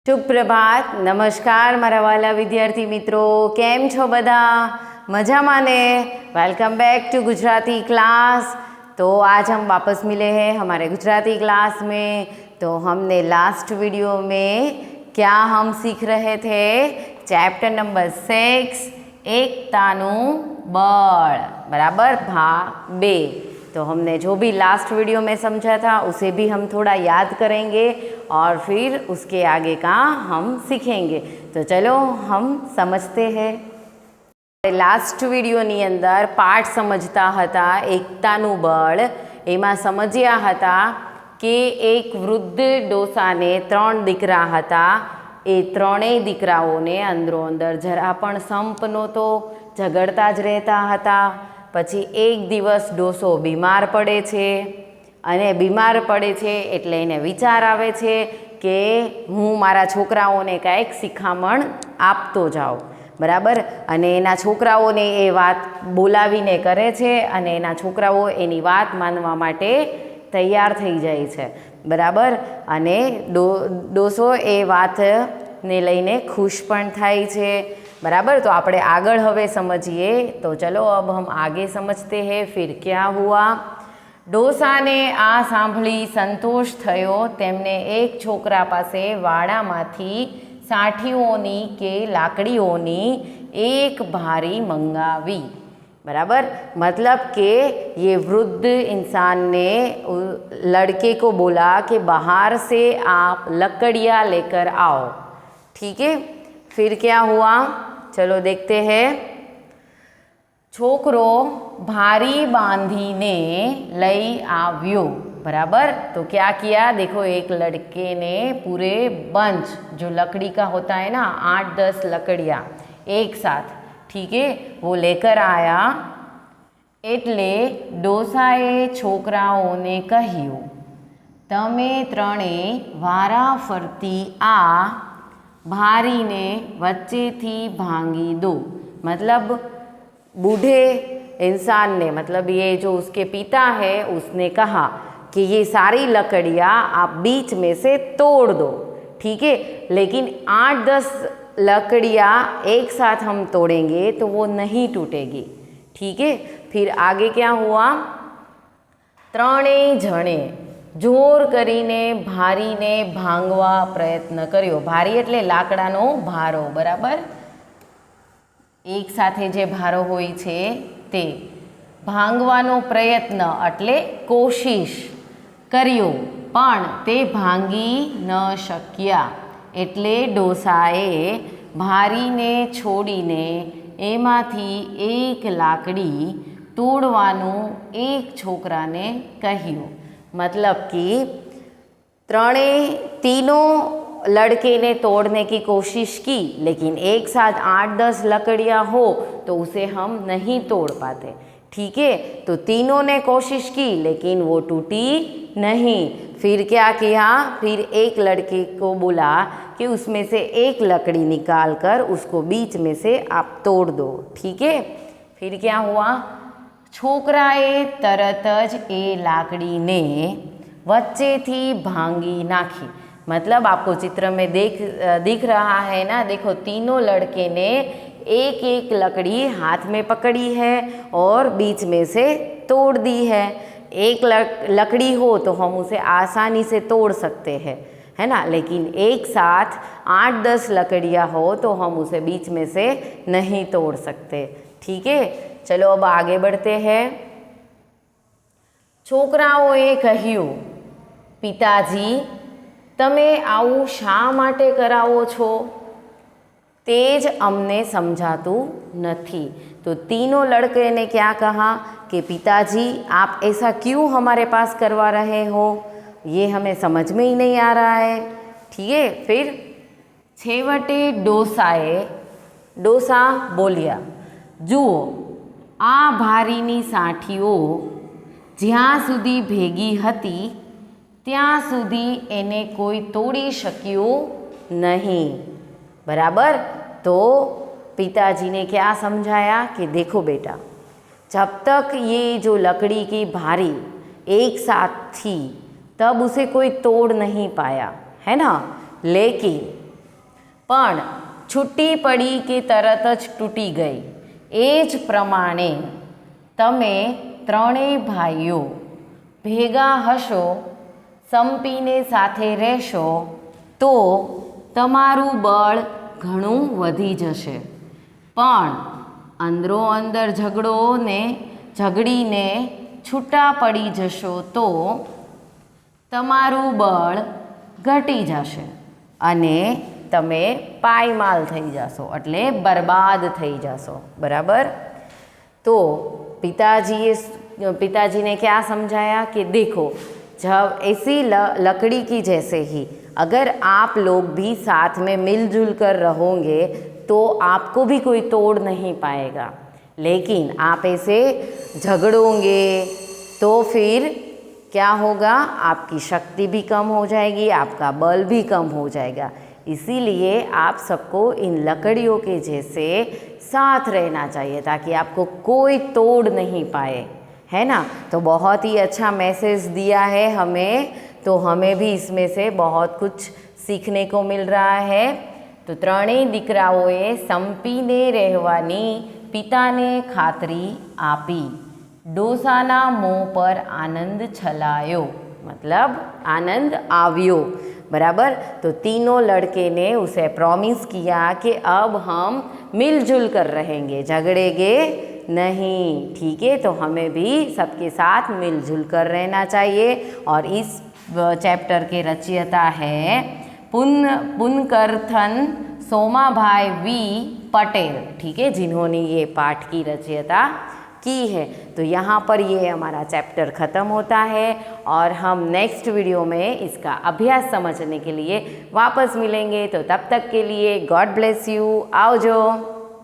શુભ પ્રભાત, નમસ્કાર મારા વાલા વિદ્યાર્થી મિત્રો, કેમ છો બધા? मज़ाમાં ने? Welcome back to Gujarati class. तो आज हम वापस मिले हैं हमारे गुजराती क्लास में। तो हमने लास्ट वीडियो में क्या हम सीख रहे थे? चैप्टर नंबर 6 एकतानु बळ, बराबर, भाग 2। तो हमने जो भी लास्ट वीडियो में समझा था उसे भी हम थोड़ा याद करेंगे और फिर उसके आगे का हम सीखेंगे। तो चलो हम समझते हैं। लास्ट वीडियोनी अंदर पाठ समझता हता एकतानु बळ। एमां समझ्या हता कि एक वृद्ध डोसाने 3 दीकरा हता। ए 3 दीकराओने अंदरो अंदर जरा पण संप नहोतो, झगड़ता ज रहता हता। पछी एक दिवस डोसो बीमार पड़े छे अने बीमार पड़े छे एटले एने विचार आवे छे के हूँ मारा छोकराओने कांईक शिखामण आपतो जाऊँ, बराबर। अने एना छोकराओने ए वात बोलावीने करे छे अने एना छोकराओ एनी वात मानवा माटे तैयार थई जाय छे, बराबर। अने डोसो ए वात ने लईने खुश पण थाय छे, बराबर। तो आपणे आगळ हवे समझिए। तो चलो अब हम आगे समझते हैं फिर क्या हुआ। डोसाने आ सांभळी संतोष थयो। तेमने एक छोकरा पासे वाड़ामांथी साठीओनी के लाकड़ीओनी एक भारी मंगावी, बराबर। मतलब कि ये वृद्ध इंसान ने लड़के को बोला कि बाहर से आप लकड़ियाँ लेकर आओ, ठीक है। फिर क्या हुआ, चलो देखते हैं। छोकरो भारी बांधीने लई आव्यो, बराबर। तो क्या किया, देखो, एक लड़के ने पूरे बंच जो लकड़ी का होता है ना, 8-10 लकड़ियाँ एक साथ, ठीक है, वो लेकर आया। एटले डोसाए छोकराओने कह्यु, तमे त्रणेय वारा फरती आ भारी ने वच्चे थी भांगी दो। मतलब बूढ़े इंसान ने, मतलब ये जो उसके पिता है, उसने कहा कि ये सारी लकड़ियाँ आप बीच में से तोड़ दो, ठीक है। लेकिन 8-10 लकड़ियाँ एक साथ हम तोड़ेंगे तो वो नहीं टूटेगी, ठीक है। फिर आगे क्या हुआ, 3 जणे जोर करीने भारीने भांगवा प्रयत्न कर्यो। भारी एटले लाकडानो भारो, बराबर। एक साथे जे भारो होय छे ते भांगवानो प्रयत्न एटले कोशिश कर्यो, पण ते भांगी न शक्या। एटले डोसाए भारीने छोड़ीने एमांथी एक लाकड़ी तोड़वानुं एक छोकराने कह्युं। मतलब कि तीनों लड़के ने तोड़ने की कोशिश की, लेकिन एक साथ 8-10 लकड़ियाँ हो तो उसे हम नहीं तोड़ पाते, ठीक है। तो तीनों ने कोशिश की लेकिन वो टूटी नहीं। फिर क्या किया, फिर एक लड़के को बोला कि उसमें से एक लकड़ी निकाल कर उसको बीच में से आप तोड़ दो, ठीक है। फिर क्या हुआ, छोकराए तरत ज ए लाकड़ी ने वच्चे थी भांगी नाखी। मतलब आपको चित्र में दिख रहा है ना, देखो, तीनों लड़के ने एक एक लकड़ी हाथ में पकड़ी है और बीच में से तोड़ दी है। एक लकड़ी हो तो हम उसे आसानी से तोड़ सकते हैं, है ना, लेकिन एक साथ 8-10 लकड़ियाँ हो तो हम उसे बीच में से नहीं तोड़ सकते, ठीक है। चलो अब आगे बढ़ते हैं। छोकराओए कह्यु, पिताजी तमे आवुं शा माटे करावो छो? तेज अमने समझातुं नथी। तो तीनों लड़के ने क्या कहा कि पिताजी आप ऐसा क्यों हमारे पास करवा रहे हो, ये हमें समझ में ही नहीं आ रहा है, ठीक है। फिर छेवटे डोसा बोलिया, जुओ, आ भारीनी साठीओ ज्यां सुधी भेगी हती त्यां सुधी एने कोई तोड़ी शक्यो नहीं, बराबर। तो पिताजी ने क्या समझाया कि देखो बेटा, जब तक ये जो लकड़ी की भारी एक साथ थी तब उसे कोई तोड़ नहीं पाया, है ना। लेकिन પણ છૂટી પડી કે તરત જ તૂટી ગઈ. એ જ પ્રમાણે તમે ત્રણેય ભાઈઓ ભેગા હશો, સંપીને સાથે રહેશો તો તમારું બળ ઘણું વધી જશે. પણ અંદરો અંદર ઝઘડીને છૂટા પડી જશો તો તમારું બળ ઘટી જશે અને તમે પાયમાલ થઈ જશો, એટલે બરબાદ થઈ જશો. બરાબર. तो पिताजी ने क्या समझाया कि देखो, जब ऐसी लकड़ी की जैसे ही अगर आप लोग भी साथ में मिलजुल कर रहोगे तो आपको भी कोई तोड़ नहीं पाएगा, लेकिन आप ऐसे झगड़ोगे तो फिर क्या होगा, आपकी शक्ति भी कम हो जाएगी, आपका बल भी कम हो जाएगा. इसीलिए आप सबको इन लकड़ियों के जैसे साथ रहना चाहिए ताकि आपको कोई तोड़ नहीं पाए, है ना. तो बहुत ही अच्छा मैसेज दिया है हमें, तो हमें भी इसमें से बहुत कुछ सीखने को मिल रहा है. तो ત્રણેય દીકરાઓએ સંપીને રહેવાની પિતાને ખાતરી આપી. ડોસાના મોં પર આનંદ છલાયો, मतलब आनंद आव्यो. बराबर. तो तीनों लड़के ने उसे प्रॉमिस किया कि अब हम मिलजुल कर रहेंगे, झगड़ेंगे नहीं. ठीक है. तो हमें भी सबके साथ मिलजुल कर रहना चाहिए. और इस चैप्टर के रचयिता है पुनकरथन सोमाभाई वी पटेल. ठीक है, जिन्होंने ये पाठ की रचयिता की है. तो यहाँ पर ये हमारा चैप्टर ख़त्म होता है और हम नेक्स्ट वीडियो में इसका अभ्यास समझने के लिए वापस मिलेंगे. तो तब तक के लिए गॉड ब्लेस यू. आवजो.